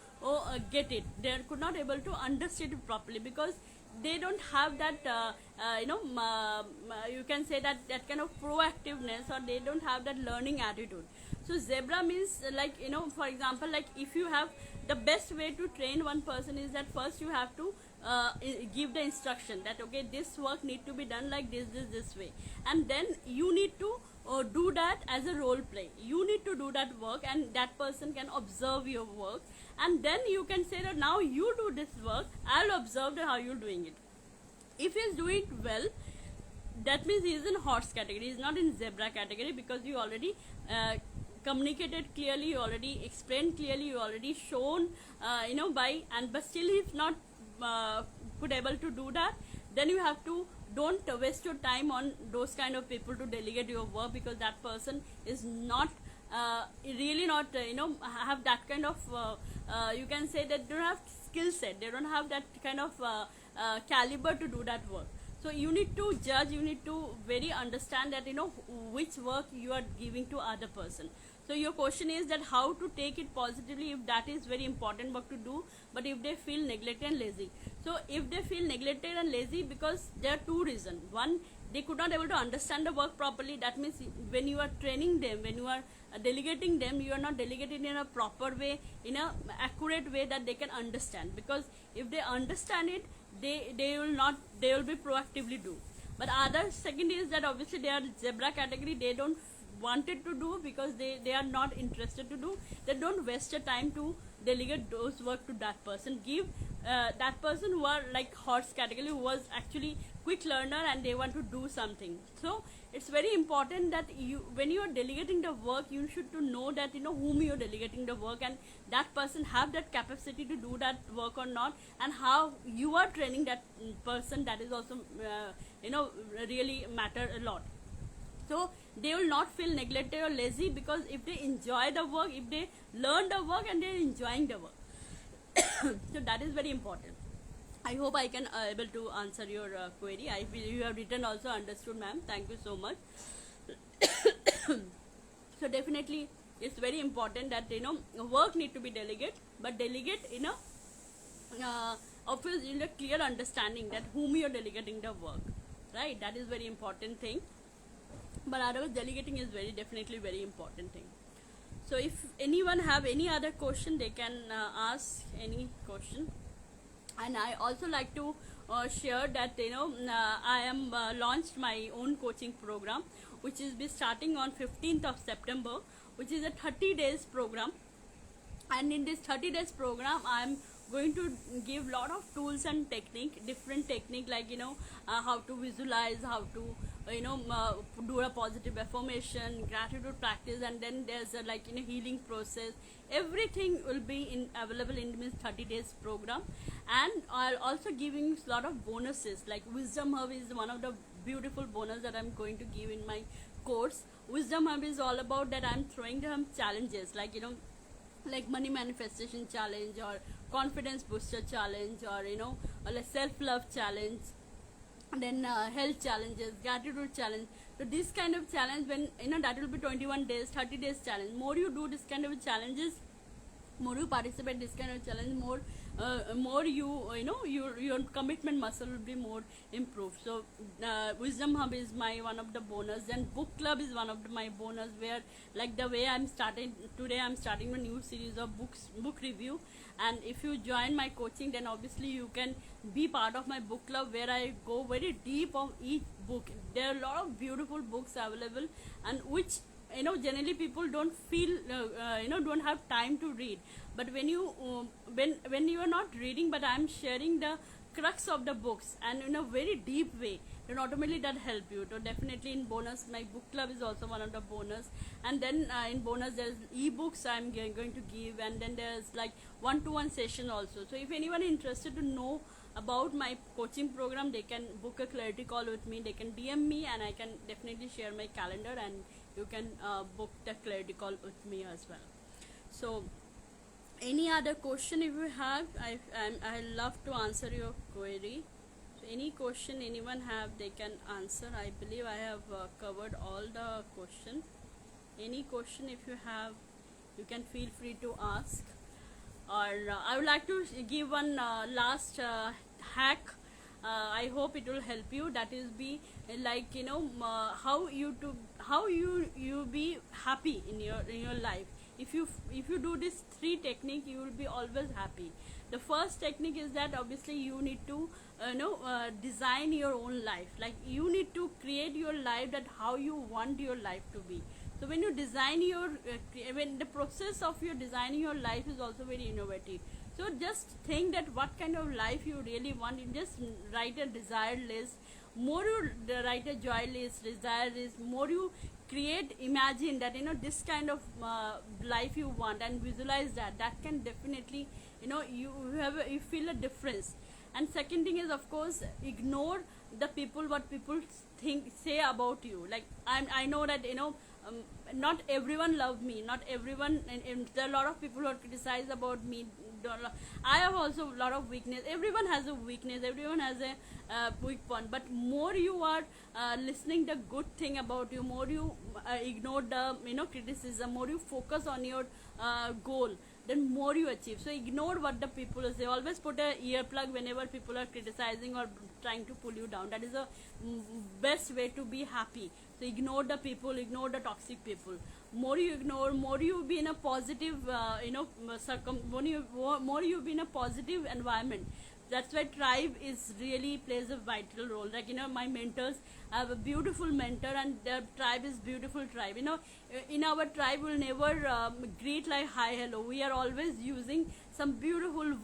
get it. They could not able to understand it properly, because they don't have that you can say that kind of proactiveness, or they don't have that learning attitude. So zebra means like for example, like if you have, the best way to train one person is that first you have to give the instruction that okay, this work need to be done like this way, and then you need to do that as a role play. You need to do that work, and that person can observe your work, and then you can say that now you do this work, I'll observe how you're doing it. If he's doing well, that means he's in horse category, he's not in zebra category, because you already communicated clearly, you already explained clearly, you already shown but still he's not could able to do that. Then you have to, don't waste your time on those kind of people to delegate your work, because that person is not really not have that kind of you can say that they don't have skill set, they don't have that kind of caliber to do that work. So you need to judge, you need to very understand that which work you are giving to other person. So your question is that how to take it positively if that is very important work to do, but if they feel neglected and lazy. So if they feel neglected and lazy, because there are two reasons. One, they could not able to understand the work properly. That means when you are training them, when you are delegating them, you are not delegating in a proper way, in a accurate way that they can understand. Because if they understand it, they will be proactively do. But other second is that obviously they are zebra category, they don't wanted to do, because they are not interested to do. They don't waste your time to delegate those work to that person. Give that person who are like horse category, who was actually quick learner and they want to do something. So it's very important that you, when you are delegating the work, you should to know that whom you are delegating the work, and that person have that capacity to do that work or not, and how you are training that person. That is also really matter a lot. So they will not feel neglected or lazy, because if they enjoy the work, if they learn the work and they are enjoying the work. So that is very important. I hope I can able to answer your query. I feel you have written also understood, ma'am. Thank you so much. So definitely it's very important that work need to be delegate, but delegate in a obviously in a clear understanding that whom you're delegating the work, right? That is very important thing. But otherwise delegating is very definitely very important thing. So if anyone have any other question, they can ask any question. And I also like to share that I am launched my own coaching program, which is be starting on 15th of September, which is a 30 days program. And in this 30 days program, I am going to give lot of tools and technique, different technique, like how to visualize, how to do a positive affirmation, gratitude practice, and then there's a healing process. Everything will be available in this 30 days program. And I'll also giving a lot of bonuses, like Wisdom Hub is one of the beautiful bonus that I'm going to give in my course. Wisdom Hub is all about that I'm throwing them challenges, like money manifestation challenge, or confidence booster challenge, or a self-love challenge, and then health challenges, gratitude challenge. So this kind of challenge, when that will be 21 days, 30 days challenge. More you do this kind of challenges, more you participate this kind of challenge, more your commitment muscle will be more improved. So Wisdom Hub is my one of the bonus. Then book club is one of my bonus, where like the way I'm starting today, I'm starting a new series of book review. And if you join my coaching, then obviously you can be part of my book club, where I go very deep on each book. There are a lot of beautiful books available, and which generally people don't feel don't have time to read. But when you are not reading, but I'm sharing the crux of the books and in a very deep way, then automatically that help you. So definitely in bonus, my book club is also one of the bonus. And then in bonus there's ebooks I'm going to give, and then there's like one-to-one session also. So if anyone interested to know about my coaching program, they can book a clarity call with me. They can DM me, and I can definitely share my calendar, and you can book the clarity call with me as well. So any other question if you have, I love to answer your query. So any question anyone have, they can answer. I believe I have covered all the question. Any question if you have, you can feel free to ask. Or I would like to give one last hack. I hope it will help you. That is be like how you be happy in your life. If you do this 3 technique, you will be always happy. The first technique is that obviously you need to design your own life. Like you need to create your life, that how you want your life to be. So when you design when the process of your designing your life is also very innovative. So just think that what kind of life you really want. You just write a desire list. More you write a joy list, desire list, more you imagine that this kind of life you want, and visualize that can definitely you feel a difference. And second thing is, of course, ignore the people, what people say about you. Like I know that not everyone love me, not everyone, and there are a lot of people who are criticize about me. I have also a lot of weakness. Everyone has a weakness, everyone has a weak point. But more you are listening the good thing about you, more you ignore the criticism, more you focus on your goal, then more you achieve. So ignore what the people say. Always put a earplug whenever people are criticizing or trying to pull you down. That is the best way to be happy. So ignore the people, ignore the toxic people. More you ignore, more you be in a positive more you be in a positive environment. That's why tribe is really plays a vital role. Like my mentors, I have a beautiful mentor, and their tribe is beautiful tribe. In our tribe we'll never greet like hi hello. We are always using some beautiful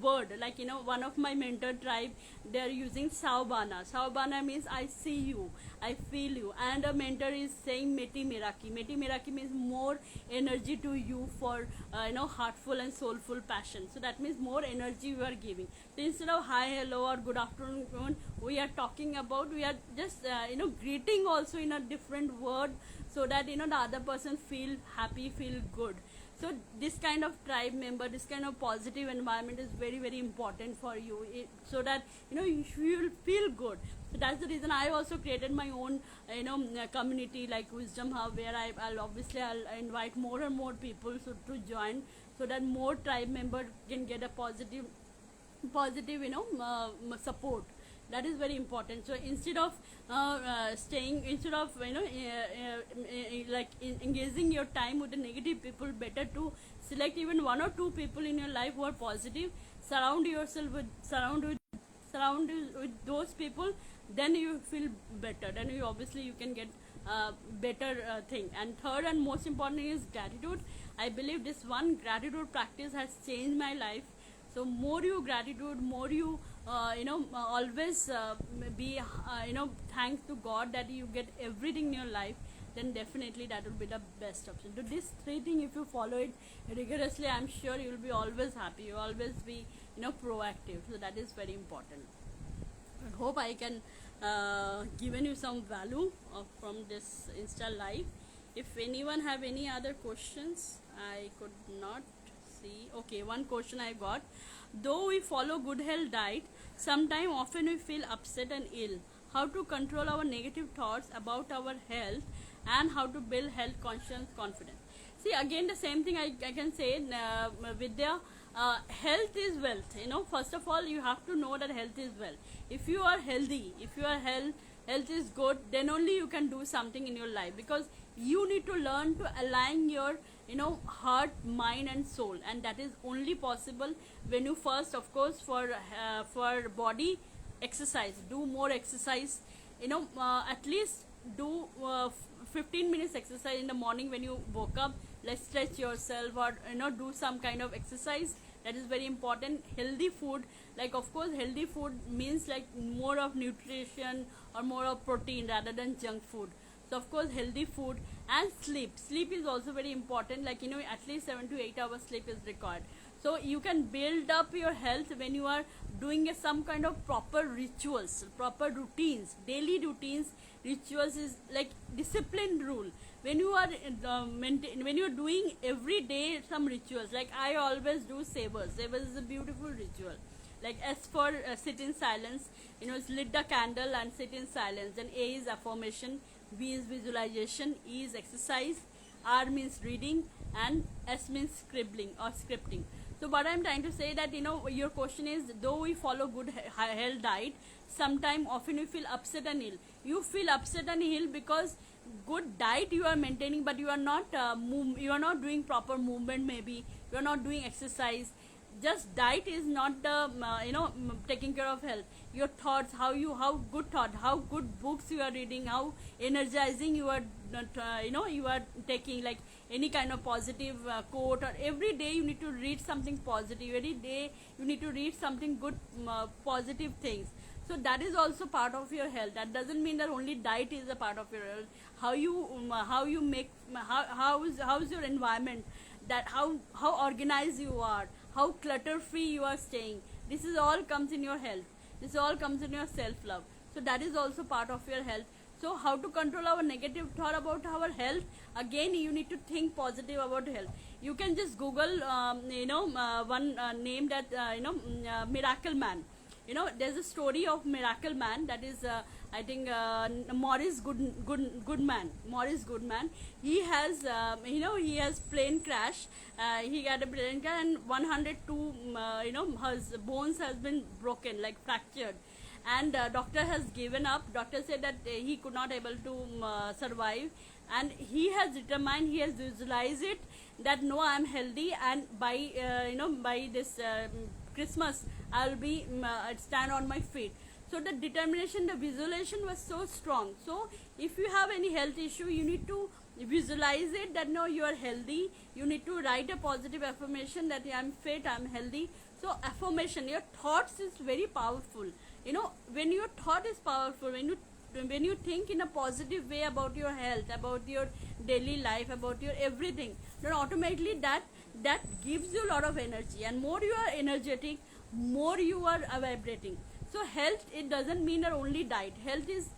word. Like one of my mentor tribe, they are using saubana. Saubana means I see you, I feel you. And a mentor is saying meti miraki. Meti miraki means more energy to you for heartful and soulful passion. So that means more energy you are giving. So instead of hi hello or good afternoon, we are talking about, we are just greeting also in a different word, so that the other person feel happy, feel good. So this kind of tribe member, this kind of positive environment is very very important for you, so that you will feel good. So that's the reason I also created my own community like Wisdom Hub, where I'll invite more and more people to join, so that more tribe member can get a positive support. That is very important. So instead of instead of engaging your time with the negative people, better to select even one or two people in your life who are positive. Surround you with those people, then you feel better, then you can get better thing. And third and most important is gratitude. I believe this one gratitude practice has changed my life. So more you gratitude, more you always be thanks to God that you get everything in your life, then definitely that will be the best option. So these three things, if you follow it rigorously, I'm sure you will be always happy, you will always be proactive. So that is very important. I hope I can given you some value from this Insta live. If anyone have any other questions, I could not see. Okay, one question I got. Though we follow good health diet, sometimes often we feel upset and ill. How to control our negative thoughts about our health, and how to build health conscious confidence. See, again the same thing I can say, Vidya. Health is wealth. First of all, you have to know that health is wealth. If you are healthy, if your health is good, then only you can do something in your life, because you need to learn to align your heart, mind and soul, and that is only possible when you first, of course, for body, exercise, do more exercise, at least do 15 minutes exercise in the morning when you woke up. Let's stretch yourself, or do some kind of exercise. That is very important. Healthy food, like of course healthy food means like more of nutrition or more of protein rather than junk food. So of course healthy food, and sleep is also very important, like at least 7 to 8 hours sleep is required. So you can build up your health when you are doing some kind of proper rituals, proper routines, daily routines. Rituals is like disciplined rule. When you are when you are doing every day some rituals, like I always do savers. Savers is a beautiful ritual. Like as for sit in silence, lit the candle and sit in silence. Then A is affirmation, V is visualization, E is exercise, R means reading, and S means scribbling or scripting. So what I'm trying to say that your question is, though we follow good health diet, sometime often you feel upset and ill. You feel upset and ill because good diet you are maintaining, but you are not doing proper movement. Maybe you are not doing exercise. Just diet is not the taking care of health. Your thoughts, how good thought, how good books you are reading, how energizing you are you are taking, like any kind of positive quote, or every day you need to read something positive. Every day you need to read something good, positive things. So that is also part of your health. That doesn't mean that only diet is a part of your health. How you make, how's your environment, that how organized you are, how clutter free you are staying. This is all comes in your health. This all comes in your self love. So that is also part of your health. So how to control our negative thought about our health? Again, you need to think positive about health. You can just Google one name that Miracle Man. There's a story of Miracle Man, that is I think Morris Goodman. Morris Goodman. He has he has plane crash. He got a plane crash, and 102 his bones has been broken, like fractured. And doctor has given up. Doctor said that he could not able to survive, and he has determined, he has visualized it, that no, I am healthy, and by by this Christmas I'll be stand on my feet. So the determination, the visualization was so strong. So if you have any health issue, you need to visualize it, that no, you are healthy. You need to write a positive affirmation that I am fit, I am healthy. So affirmation, your thoughts is very powerful. When your thought is powerful, when you think in a positive way about your health, about your daily life, about your everything, then automatically that gives you a lot of energy, and more you are energetic, more you are vibrating. So health, it doesn't mean that only diet. Health is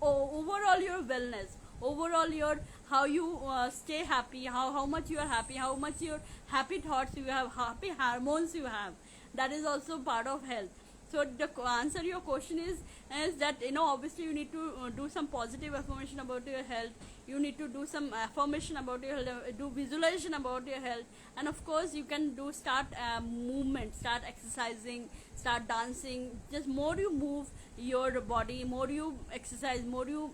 overall your wellness, overall your how you stay happy, how much you are happy, how much your happy thoughts you have, happy hormones you have. That is also part of health. So the answer your question is that, obviously you need to do some positive affirmation about your health. You need to do some affirmation about your health, do visualization about your health, and of course you can start movement, start exercising, start dancing. Just more you move your body, more you exercise, more you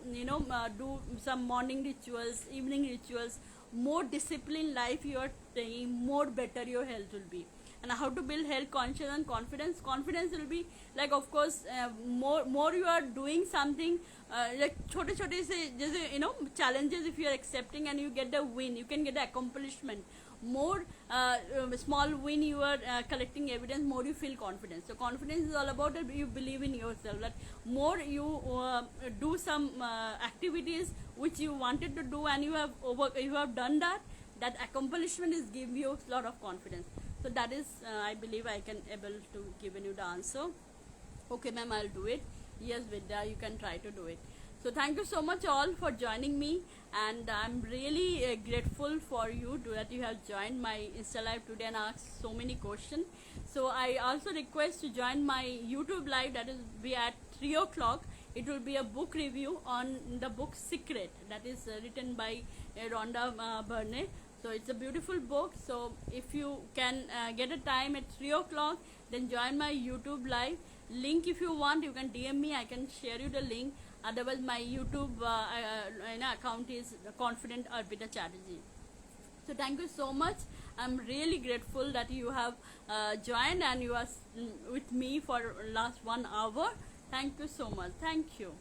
do some morning rituals, evening rituals, more disciplined life you are taking, more better your health will be. And how to build health conscious and confidence will be like, of course, more you are doing something, like छोटे छोटे से जैसे challenges, if you are accepting and you get the win, you can get the accomplishment. More small win you are collecting evidence, more you feel confidence. So confidence is all about that you believe in yourself, that more you do some activities which you wanted to do and you have done that accomplishment is give you a lot of confidence. So that is, I believe I can able to give you the answer. Okay, ma'am, I'll do it. Yes, Vidya, you can try to do it. So thank you so much all for joining me, and I'm really grateful for you that you have joined my Insta Live today and asked so many questions. So I also request to join my YouTube Live, that is be at 3 o'clock. It will be a book review on the book Secret, that is written by Rhonda Byrne. So it's a beautiful book. So if you can get a time at 3 o'clock, then join my YouTube Live. Link, if you want, you can DM me, I can share you the link. Otherwise my YouTube account is Confident Arpita Chatterjee. So thank you so much. I'm really grateful that you have joined and you are with me for last 1 hour. Thank you so much. Thank you.